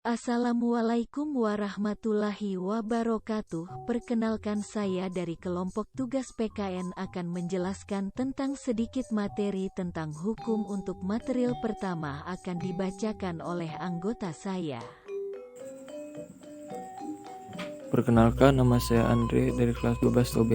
Assalamualaikum warahmatullahi wabarakatuh. Perkenalkan, saya dari kelompok tugas PKN akan menjelaskan tentang sedikit materi tentang hukum. Untuk material pertama akan dibacakan oleh anggota saya. Perkenalkan, nama saya Andre dari kelas 12 TOB.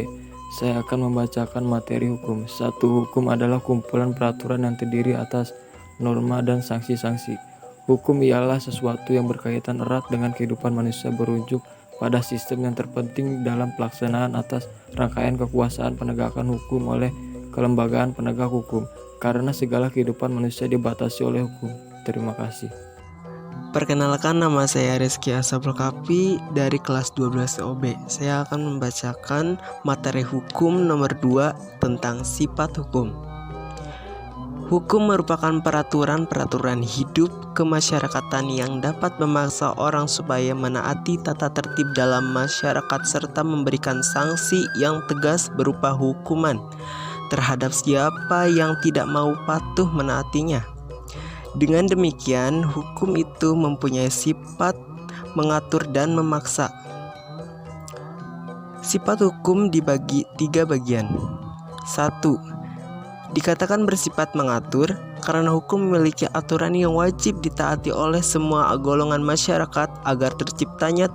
Saya akan membacakan materi hukum. 1. Hukum adalah kumpulan peraturan yang terdiri atas norma dan sanksi-sanksi. Hukum ialah sesuatu yang berkaitan erat dengan kehidupan manusia, berujuk pada sistem yang terpenting dalam pelaksanaan atas rangkaian kekuasaan penegakan hukum oleh kelembagaan penegak hukum, karena segala kehidupan manusia dibatasi oleh hukum. Terima kasih. Perkenalkan, nama saya Rizky Asabul Kapi dari kelas 12 OB. Saya akan membacakan materi hukum nomor 2 tentang sifat hukum. Hukum merupakan peraturan-peraturan hidup kemasyarakatan yang dapat memaksa orang supaya menaati tata tertib dalam masyarakat serta memberikan sanksi yang tegas berupa hukuman terhadap siapa yang tidak mau patuh menaatinya. Dengan demikian, hukum itu mempunyai sifat mengatur dan memaksa. Sifat hukum dibagi 3 bagian. 1. Dikatakan bersifat mengatur karena hukum memiliki aturan yang wajib ditaati oleh semua golongan masyarakat agar terciptanya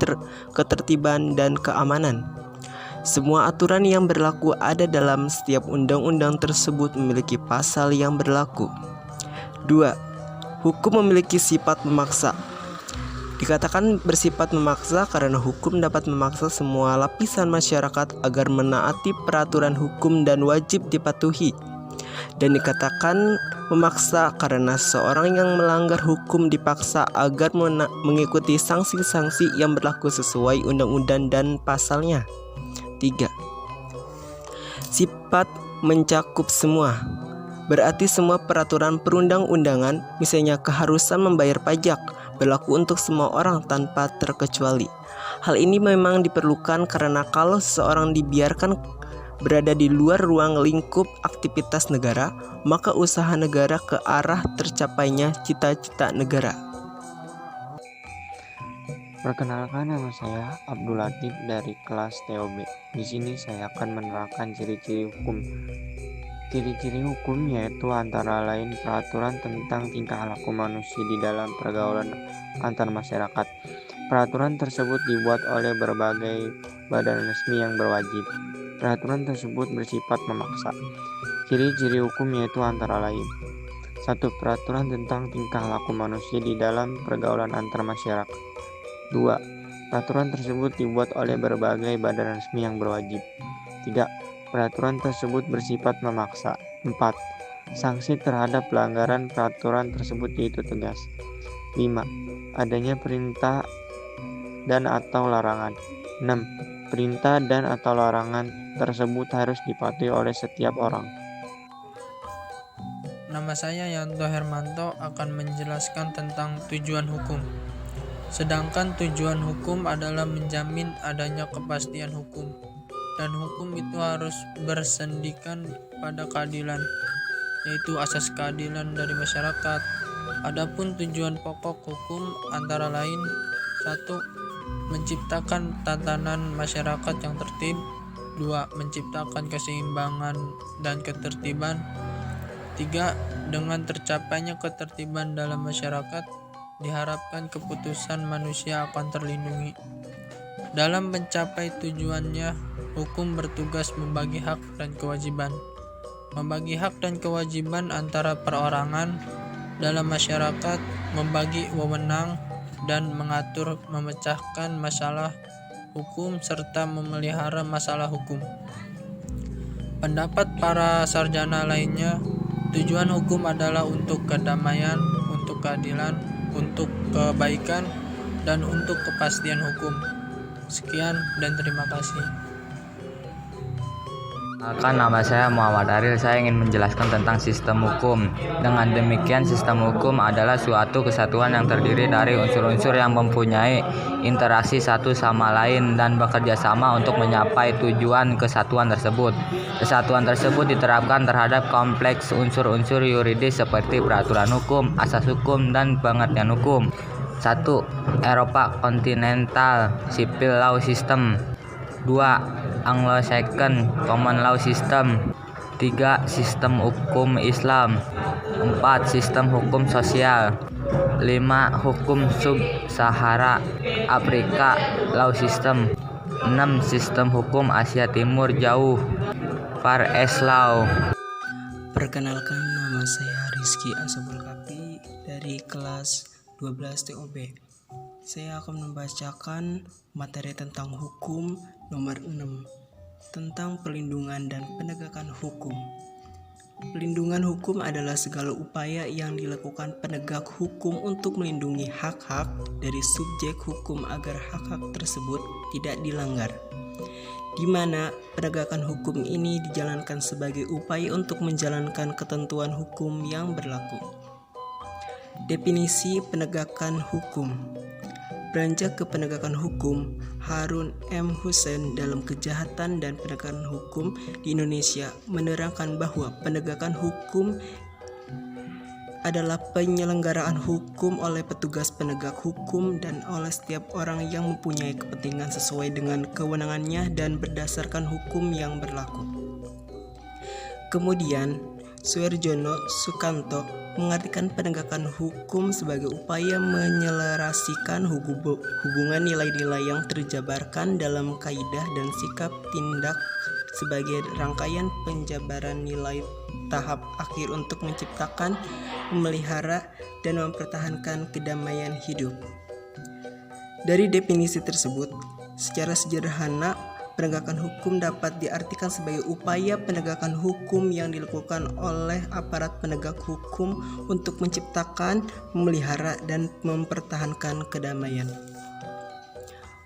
ketertiban dan keamanan. Semua aturan yang berlaku ada dalam setiap undang-undang tersebut memiliki pasal yang berlaku. 2. Hukum memiliki sifat memaksa. Dikatakan bersifat memaksa karena hukum dapat memaksa semua lapisan masyarakat agar menaati peraturan hukum dan wajib dipatuhi. Dan dikatakan memaksa karena seorang yang melanggar hukum dipaksa agar mengikuti sanksi-sanksi yang berlaku sesuai undang-undang dan pasalnya. 3. Sifat mencakup semua. Berarti semua peraturan perundang-undangan, misalnya keharusan membayar pajak, berlaku untuk semua orang tanpa terkecuali. Hal ini memang diperlukan karena kalau seseorang dibiarkan berada di luar ruang lingkup aktivitas negara, maka usaha negara ke arah tercapainya cita-cita negara. Perkenalkan, nama saya Abdul Latif dari kelas TOB. Di sini saya akan menerangkan ciri-ciri hukum. Ciri-ciri hukum yaitu antara lain peraturan tentang tingkah laku manusia di dalam pergaulan antar masyarakat. Peraturan tersebut dibuat oleh berbagai badan resmi yang berwajib. Peraturan tersebut bersifat memaksa. Ciri-ciri hukum yaitu antara lain: 1. Peraturan tentang tingkah laku manusia di dalam pergaulan antar masyarakat. 2. Peraturan tersebut dibuat oleh berbagai badan resmi yang berwajib. 3. Peraturan tersebut bersifat memaksa. 4. Sanksi terhadap pelanggaran peraturan tersebut yaitu tegas. 5. Adanya perintah dan atau larangan. 6. Perintah dan atau larangan tersebut harus dipatuhi oleh setiap orang. Nama saya Yanto Hermanto akan menjelaskan tentang tujuan hukum. Sedangkan tujuan hukum adalah menjamin adanya kepastian hukum, dan hukum itu harus bersendikan pada keadilan, yaitu asas keadilan dari masyarakat. Adapun tujuan pokok hukum antara lain: 1. Menciptakan tatanan masyarakat yang tertib. 2. Menciptakan keseimbangan dan ketertiban. 3. Dengan tercapainya ketertiban dalam masyarakat, diharapkan keputusan manusia akan terlindungi. Dalam mencapai tujuannya, hukum bertugas membagi hak dan kewajiban. Membagi hak dan kewajiban antara perorangan dalam masyarakat, membagi wewenang, dan mengatur memecahkan masalah hukum serta memelihara masalah hukum. Pendapat para sarjana lainnya, tujuan hukum adalah untuk kedamaian, untuk keadilan, untuk kebaikan, dan untuk kepastian hukum. Sekian dan terima kasih. Nama saya Muhammad Aril. Saya ingin menjelaskan tentang sistem hukum. Dengan demikian, sistem hukum adalah suatu kesatuan yang terdiri dari unsur-unsur yang mempunyai interaksi satu sama lain dan bekerja sama untuk mencapai tujuan kesatuan tersebut. Kesatuan tersebut diterapkan terhadap kompleks unsur-unsur yuridis seperti peraturan hukum, asas hukum, dan pengertian hukum. 1. Eropa Continental Civil Law System. 2. Anglo-Saxon Common Law System. 3. Sistem hukum Islam. 4. Sistem hukum sosial. 5. Hukum Sub-Sahara Afrika Law System. 6. Sistem hukum Asia Timur Jauh Far East Law. Perkenalkan, nama saya Rizky Ashabul Kafi dari kelas 12 TOB. Saya akan membacakan materi tentang hukum nomor 6 tentang perlindungan dan penegakan hukum. Pelindungan hukum adalah segala upaya yang dilakukan penegak hukum untuk melindungi hak-hak dari subjek hukum agar hak-hak tersebut tidak dilanggar, di mana penegakan hukum ini dijalankan sebagai upaya untuk menjalankan ketentuan hukum yang berlaku. Definisi penegakan hukum. Beranjak ke penegakan hukum, Harun M. Hussein dalam Kejahatan dan Penegakan Hukum di Indonesia menerangkan bahwa penegakan hukum adalah penyelenggaraan hukum oleh petugas penegak hukum dan oleh setiap orang yang mempunyai kepentingan sesuai dengan kewenangannya dan berdasarkan hukum yang berlaku. Kemudian, Suherjono Sukanto mengartikan penegakan hukum sebagai upaya menyelaraskan hubungan nilai-nilai yang terjabarkan dalam kaidah dan sikap tindak sebagai rangkaian penjabaran nilai tahap akhir untuk menciptakan, memelihara, dan mempertahankan kedamaian hidup. Dari definisi tersebut, secara sederhana, penegakan hukum dapat diartikan sebagai upaya penegakan hukum yang dilakukan oleh aparat penegak hukum untuk menciptakan, memelihara, dan mempertahankan kedamaian.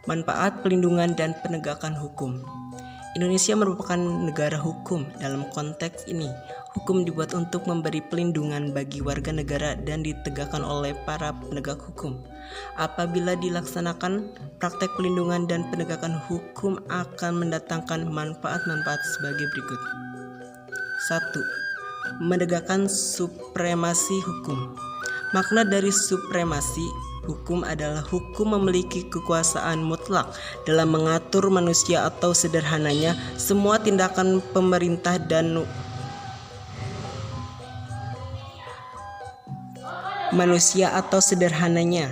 Manfaat pelindungan dan penegakan hukum. Indonesia merupakan negara hukum. Dalam konteks ini, hukum dibuat untuk memberi pelindungan bagi warga negara dan ditegakkan oleh para penegak hukum. Apabila dilaksanakan, praktek pelindungan dan penegakan hukum akan mendatangkan manfaat-manfaat sebagai berikut. 1. Menegakkan supremasi hukum. Makna dari supremasi hukum adalah hukum memiliki kekuasaan mutlak dalam mengatur manusia atau sederhananya semua tindakan pemerintah dan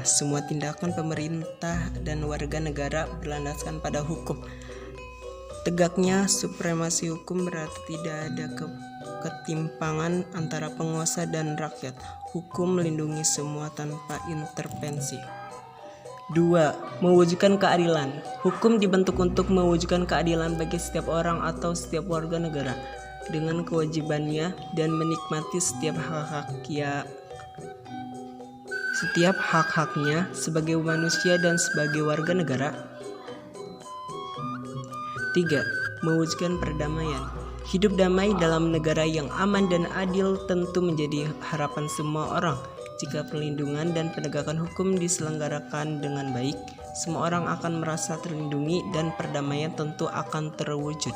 semua tindakan pemerintah dan warga negara berlandaskan pada hukum. Tegaknya supremasi hukum berarti tidak ada ketimpangan antara penguasa dan rakyat. Hukum melindungi semua tanpa intervensi. 2. Mewujudkan keadilan. Hukum dibentuk untuk mewujudkan keadilan bagi setiap orang atau setiap warga negara dengan kewajibannya dan menikmati setiap hak-haknya sebagai manusia dan sebagai warga negara. 3. Mewujudkan perdamaian. Hidup damai dalam negara yang aman dan adil tentu menjadi harapan semua orang. Jika perlindungan dan penegakan hukum diselenggarakan dengan baik, semua orang akan merasa terlindungi dan perdamaian tentu akan terwujud.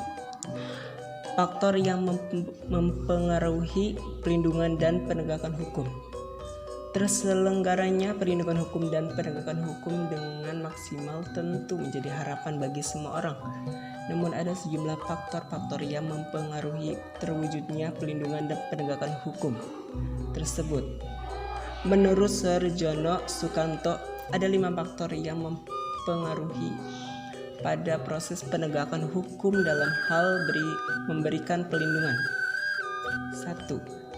Faktor yang mempengaruhi perlindungan dan penegakan hukum. Terselenggaranya perlindungan hukum dan penegakan hukum dengan maksimal tentu menjadi harapan bagi semua orang. Namun ada sejumlah faktor-faktor yang mempengaruhi terwujudnya perlindungan dan penegakan hukum tersebut. Menurut Suherjono Sukanto, ada 5 faktor yang mempengaruhi pada proses penegakan hukum dalam hal memberikan perlindungan. 1.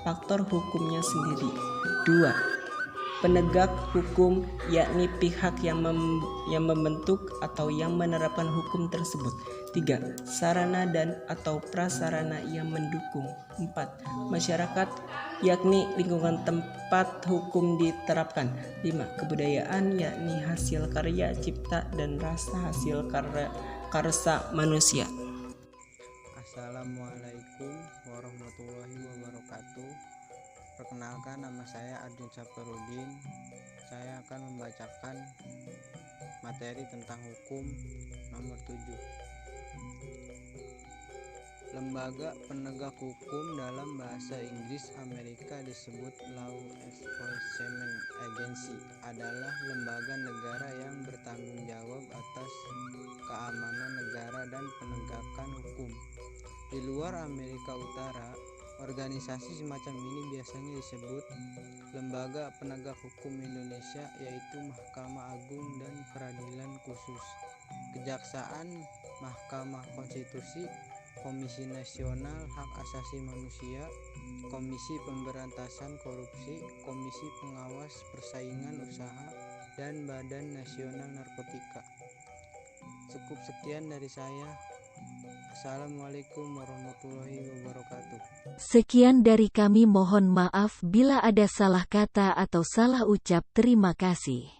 Faktor hukumnya sendiri. 2. Penegak hukum, yakni pihak yang membentuk atau yang menerapkan hukum tersebut. 3. Sarana dan atau prasarana yang mendukung. 4. Masyarakat, yakni lingkungan tempat hukum diterapkan. 5. Kebudayaan, yakni hasil karya cipta dan rasa hasil karsa manusia. Assalamualaikum warahmatullahi wabarakatuh. Perkenalkan, nama saya Adin Safarudin. Saya akan membacakan materi tentang hukum nomor 7. Lembaga penegak hukum dalam bahasa Inggris Amerika disebut Law Enforcement Agency adalah lembaga negara yang bertanggung jawab atas keamanan negara dan penegakan hukum. Di luar Amerika Utara, organisasi semacam ini biasanya disebut Lembaga Penegak Hukum Indonesia, yaitu Mahkamah Agung dan Peradilan Khusus, Kejaksaan, Mahkamah Konstitusi, Komisi Nasional Hak Asasi Manusia, Komisi Pemberantasan Korupsi, Komisi Pengawas Persaingan Usaha, dan Badan Nasional Narkotika. Cukup sekian dari saya. Assalamualaikum warahmatullahi wabarakatuh. Sekian dari kami, mohon maaf bila ada salah kata atau salah ucap. Terima kasih.